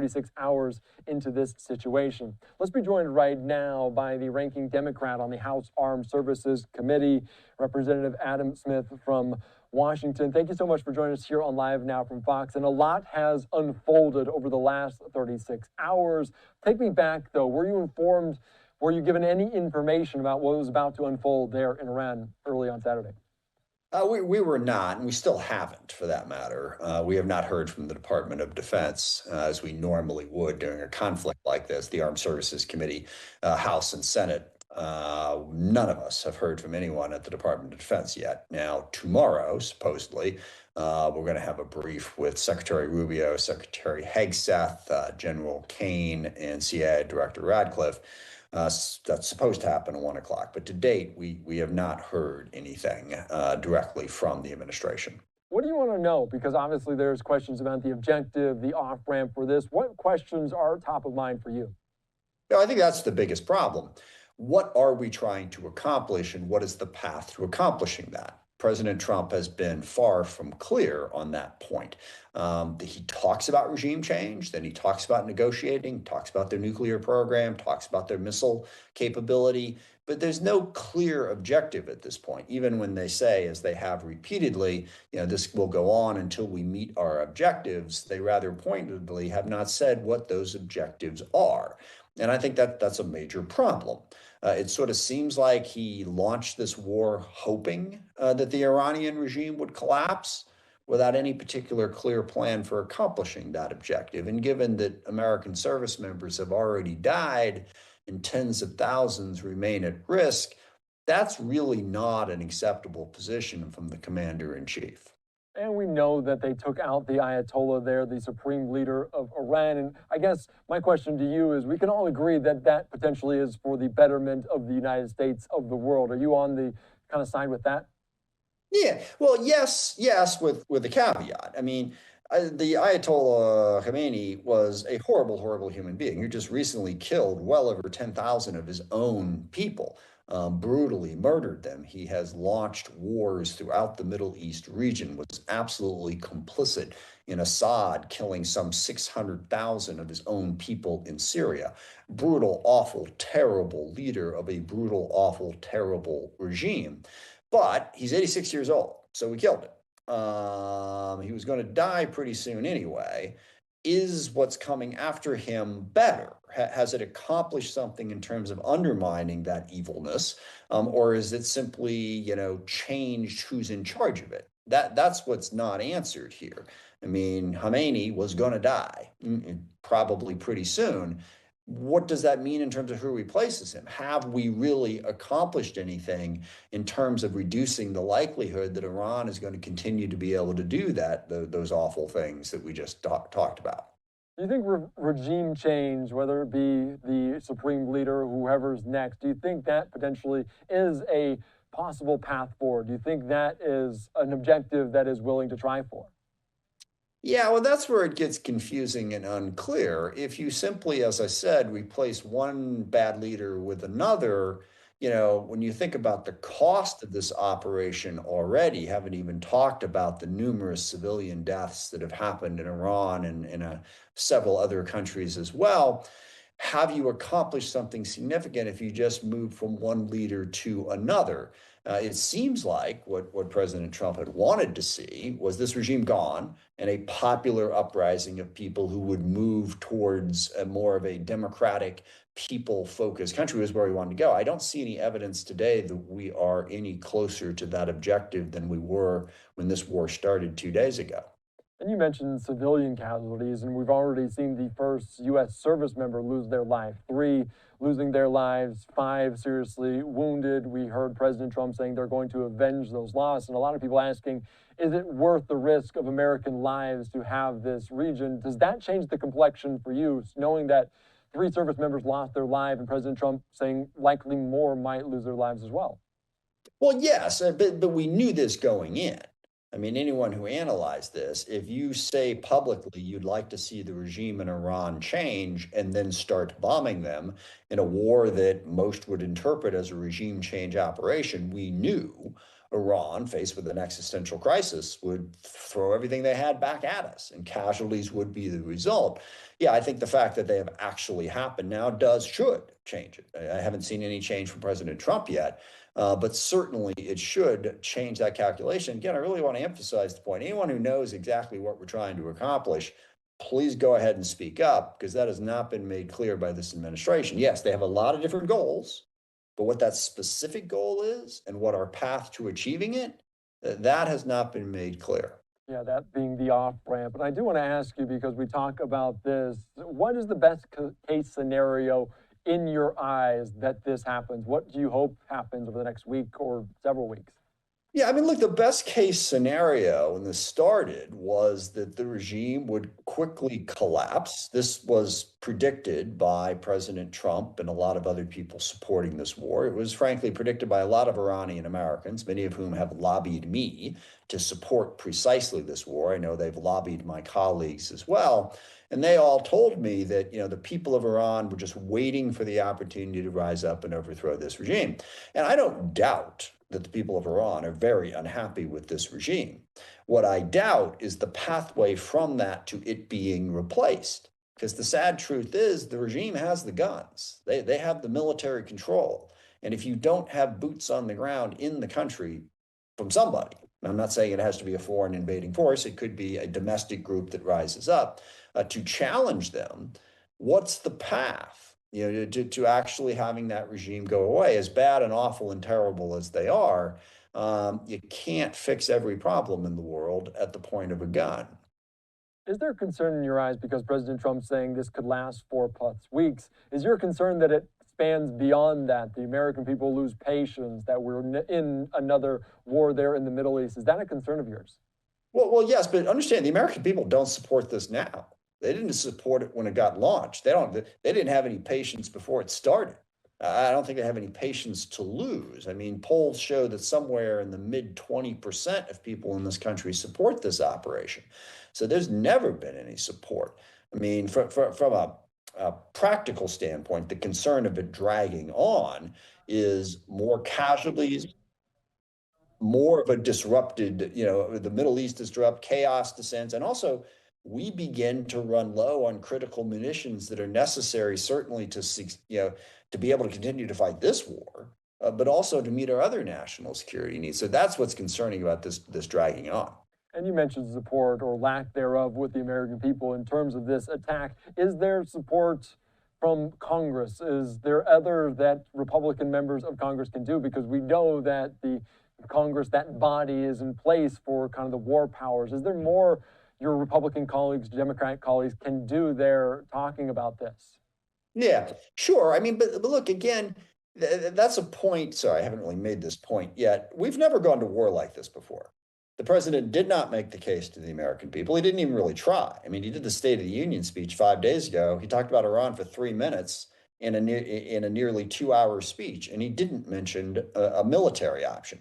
36 hours into this situation. Let's be joined right now by the ranking Democrat on the House Armed Services Committee, Representative Adam Smith from Washington. Thank you so much for joining us here on Live Now from Fox. And a lot has unfolded over the last 36 hours. Take me back, though. Were you informed? Were you given any information about what was about to unfold there in Iran early on Saturday? We were not, and we still haven't, for that matter. We have not heard from the Department of Defense, as we normally would during a conflict like this, the Armed Services Committee, House and Senate. None of us have heard from anyone at the Department of Defense yet. Now, tomorrow, supposedly, we're going to have a brief with Secretary Rubio, Secretary Hegseth, General Kane, and CIA Director Radcliffe. That's supposed to happen at 1 o'clock. But to date, we have not heard anything directly from the administration. What do you want to know? Because obviously there's questions about the objective, the off-ramp for this. What questions are top of mind for you? I think that's the biggest problem. What are we trying to accomplish, and what is the path to accomplishing that? President Trump has been far from clear on that point. He talks about regime change, then he talks about negotiating, talks about their nuclear program, talks about their missile capability, but there's no clear objective at this point. Even when they say, as they have repeatedly, this will go on until we meet our objectives, they rather pointedly have not said what those objectives are. And I think that's a major problem. It sort of seems like he launched this war hoping that the Iranian regime would collapse without any particular clear plan for accomplishing that objective. And given that American service members have already died and tens of thousands remain at risk, that's really not an acceptable position from the commander-in-chief. And we know that they took out the Ayatollah there, the supreme leader of Iran. And I guess my question to you is, we can all agree that that potentially is for the betterment of the United States, of the world. Are you on the kind of side with that? Yeah, well, yes, with a caveat. I mean, the Ayatollah Khamenei was a horrible, horrible human being who just recently killed well over 10,000 of his own people. Brutally murdered them. He has launched wars throughout the Middle East region, was absolutely complicit in Assad killing some 600,000 of his own people in Syria. Brutal, awful, terrible leader of a brutal, awful, terrible regime. But he's 86 years old, so we killed him. He was going to die pretty soon anyway. Is what's coming after him better? Has it accomplished something in terms of undermining that evilness? Or is it simply, changed who's in charge of it? That's what's not answered here. I mean, Khamenei was going to die probably pretty soon. What does that mean in terms of who replaces him? Have we really accomplished anything in terms of reducing the likelihood that Iran is going to continue to be able to do those awful things that we just talked about? Do you think regime change, whether it be the supreme leader, whoever's next, do you think that potentially is a possible path forward? Do you think that is an objective that is willing to try for? Yeah, well, that's where it gets confusing and unclear. If you simply, as I said, replace one bad leader with another, when you think about the cost of this operation already, haven't even talked about the numerous civilian deaths that have happened in Iran and in several other countries as well. Have you accomplished something significant if you just move from one leader to another? It seems like what President Trump had wanted to see was this regime gone and a popular uprising of people who would move towards more of a democratic, people-focused country was where we wanted to go. I don't see any evidence today that we are any closer to that objective than we were when this war started 2 days ago. And you mentioned civilian casualties, and we've already seen the first U.S. service member lose their life, 3 losing their lives, 5 seriously wounded. We heard President Trump saying they're going to avenge those losses, and a lot of people asking, is it worth the risk of American lives to have this region? Does that change the complexion for you, knowing that 3 service members lost their life and President Trump saying likely more might lose their lives as well? Well, yes, but we knew this going in. I mean, anyone who analyzed this, if you say publicly you'd like to see the regime in Iran change and then start bombing them in a war that most would interpret as a regime change operation, we knew Iran, faced with an existential crisis, would throw everything they had back at us, and casualties would be the result. Yeah, I think the fact that they have actually happened now should change it. I haven't seen any change from President Trump yet, but certainly it should change that calculation. Again, I really want to emphasize the point. Anyone who knows exactly what we're trying to accomplish, please go ahead and speak up, because that has not been made clear by this administration. Yes, they have a lot of different goals, but what that specific goal is and what our path to achieving it, that has not been made clear. Yeah, that being the off ramp. And I do want to ask you, because we talk about this, what is the best case scenario in your eyes that this happens? What do you hope happens over the next week or several weeks? Yeah, I mean, look, the best case scenario when this started was that the regime would quickly collapse. This was predicted by President Trump and a lot of other people supporting this war. It was frankly predicted by a lot of Iranian Americans, many of whom have lobbied me to support precisely this war. I know they've lobbied my colleagues as well. And they all told me that, the people of Iran were just waiting for the opportunity to rise up and overthrow this regime. And I don't doubt that the people of Iran are very unhappy with this regime. What I doubt is the pathway from that to it being replaced. Because the sad truth is the regime has the guns. They have the military control. And if you don't have boots on the ground in the country from somebody, I'm not saying it has to be a foreign invading force, it could be a domestic group that rises up to challenge them, what's the path? To actually having that regime go away, as bad and awful and terrible as they are, you can't fix every problem in the world at the point of a gun. Is there a concern in your eyes, because President Trump's saying this could last 4+ weeks? Is your concern that it spans beyond that? The American people lose patience, that we're in another war there in the Middle East. Is that a concern of yours? Well, yes, but understand the American people don't support this now. They didn't support it when it got launched. They didn't have any patience before it started. I don't think they have any patience to lose. I mean, polls show that somewhere in the mid 20% of people in this country support this operation. So there's never been any support. I mean, from a practical standpoint, the concern of it dragging on is more casualties, more of a disrupted, the Middle East disrupt, chaos descends, and also we begin to run low on critical munitions that are necessary, certainly to be able to continue to fight this war, but also to meet our other national security needs. So that's what's concerning about this dragging on. And you mentioned support or lack thereof with the American people in terms of this attack. Is there support from Congress? Is there other that Republican members of Congress can do? Because we know that the Congress, that body, is in place for kind of the war powers. Is there more your Republican colleagues, Democratic colleagues can do there talking about this? Yeah, sure. I mean, but look, again, that's a point. Sorry, I haven't really made this point yet. We've never gone to war like this before. The president did not make the case to the American people. He didn't even really try. I mean, he did the State of the Union speech 5 days ago. He talked about Iran for 3 minutes in a nearly 2-hour speech, and he didn't mention a military option.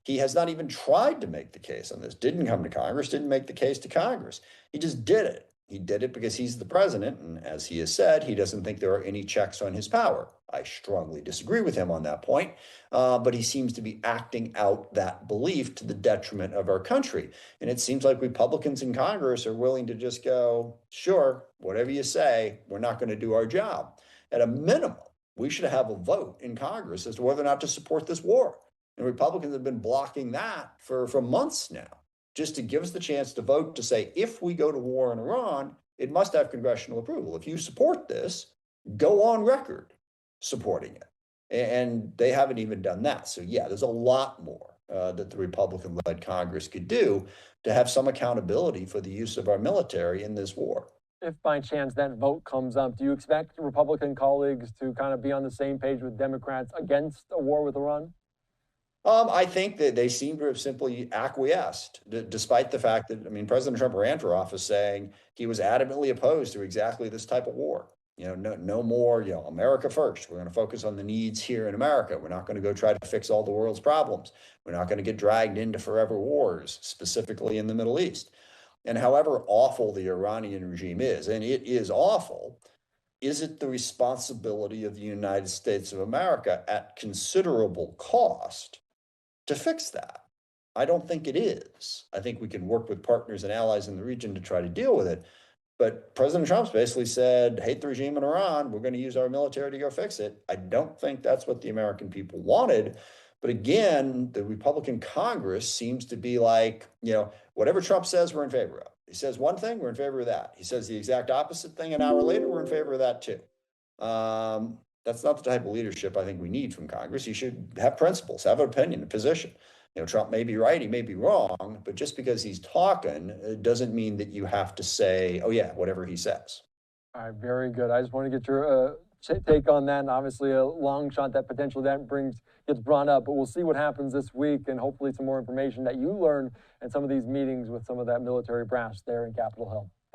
He has not even tried to make the case on this, didn't come to Congress, didn't make the case to Congress. He just did it. He did it because he's the president, and as he has said, he doesn't think there are any checks on his power. I strongly disagree with him on that point, but he seems to be acting out that belief to the detriment of our country. And it seems like Republicans in Congress are willing to just go, sure, whatever you say, we're not going to do our job. At a minimum, we should have a vote in Congress as to whether or not to support this war. And Republicans have been blocking that for months now, just to give us the chance to vote to say, if we go to war in Iran, it must have congressional approval. If you support this, go on record supporting it. And they haven't even done that. So yeah, there's a lot more that the Republican-led Congress could do to have some accountability for the use of our military in this war. If by chance that vote comes up, do you expect Republican colleagues to kind of be on the same page with Democrats against a war with Iran? I think that they seem to have simply acquiesced, despite the fact that, I mean, President Trump ran for office saying he was adamantly opposed to exactly this type of war. No more, America first. We're going to focus on the needs here in America. We're not going to go try to fix all the world's problems. We're not going to get dragged into forever wars, specifically in the Middle East. And however awful the Iranian regime is, and it is awful, is it the responsibility of the United States of America at considerable cost to fix that? I don't think it is. I think we can work with partners and allies in the region to try to deal with it. But President Trump's basically said, hate the regime in Iran, we're going to use our military to go fix it. I don't think that's what the American people wanted. But again, the Republican Congress seems to be like, whatever Trump says, we're in favor of. He says one thing, we're in favor of that. He says the exact opposite thing an hour later, we're in favor of that too. That's not the type of leadership I think we need from Congress. You should have principles, have an opinion, a position. Trump may be right, he may be wrong, but just because he's talking, it doesn't mean that you have to say, oh yeah, whatever he says. All right, very good. I just want to get your take on that, and obviously a long shot that potentially that gets brought up, but we'll see what happens this week, and hopefully some more information that you learn in some of these meetings with some of that military brass there in Capitol Hill.